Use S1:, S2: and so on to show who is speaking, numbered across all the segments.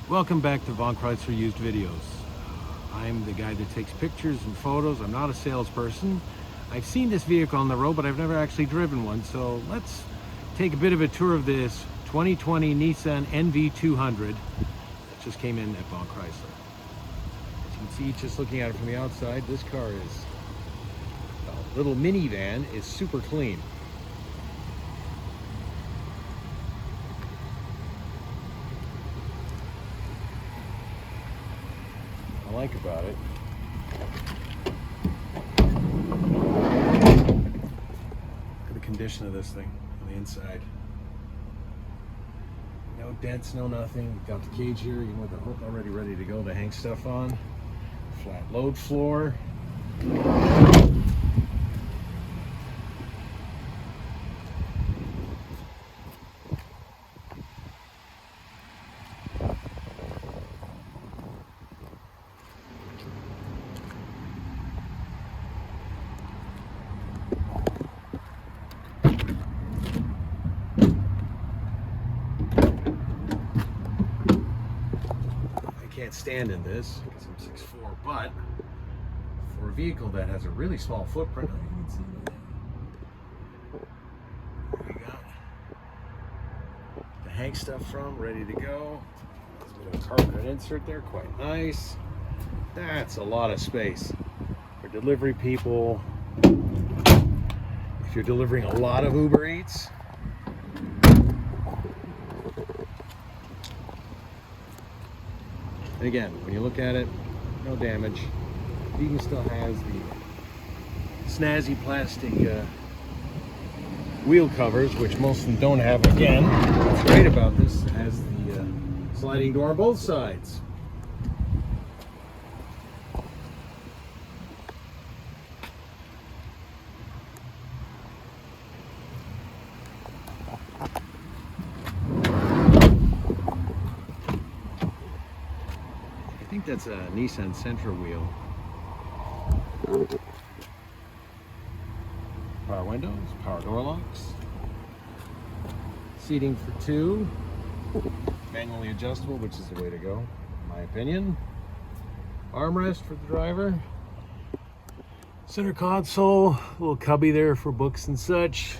S1: Welcome back to Vaughan Chrysler Used Videos. I'm the guy that takes pictures and photos. I'm not a salesperson. I've seen this vehicle on the road, but I've never actually driven one. So let's take a bit of a tour of this 2020 Nissan NV200 that just came in at Vaughan Chrysler. As you can see, just looking at it from the outside, this car is, a little minivan, is super clean. I like about it. Look at the condition of this thing on the inside. No dents, no nothing. Got the cage here, even with the hook already ready to go to hang stuff on. Flat load floor. Can't stand in this because I'm 6'4", but for a vehicle that has a really small footprint, you can see there we got the hang stuff from, ready to go. There's a bit of a carpet insert there, quite nice. That's a lot of space for delivery people. If you're delivering a lot of Uber Eats, and again, when you look at it, no damage. It even still has the snazzy plastic wheel covers, which most of them don't have. Again, what's great about this, it has the sliding door on both sides. I think that's a Nissan Sentra wheel. Power windows, power door locks. Seating for two. Manually adjustable, which is the way to go, in my opinion. Armrest for the driver. Center console, little cubby there for books and such.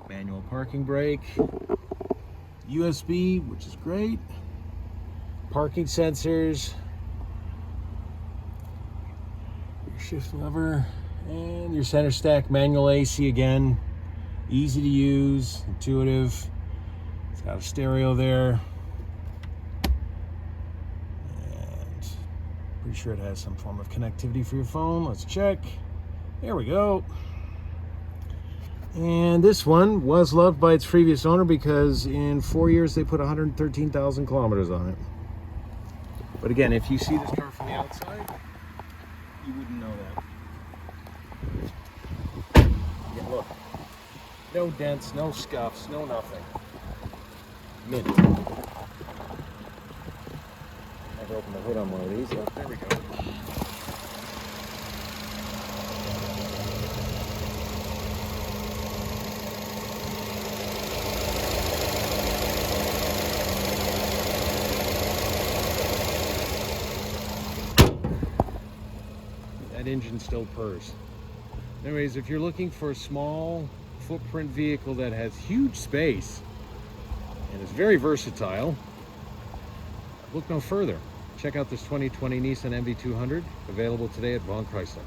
S1: Manual parking brake. USB, which is great. Parking sensors, your shift lever, and your center stack manual AC again. Easy to use, intuitive. It's got a stereo there. And pretty sure it has some form of connectivity for your phone. Let's check. There we go. And this one was loved by its previous owner because in 4 years they put 113,000 kilometers on it. But again, if you see this car from the outside, you wouldn't know that. Again, look. No dents, no scuffs, no nothing. Mint. Never opened the hood on one of these. Oh, there we go. That engine still purrs. Anyways, if you're looking for a small footprint vehicle that has huge space and is very versatile, look no further. Check out this 2020 Nissan NV200, available today at Vaughan Chrysler.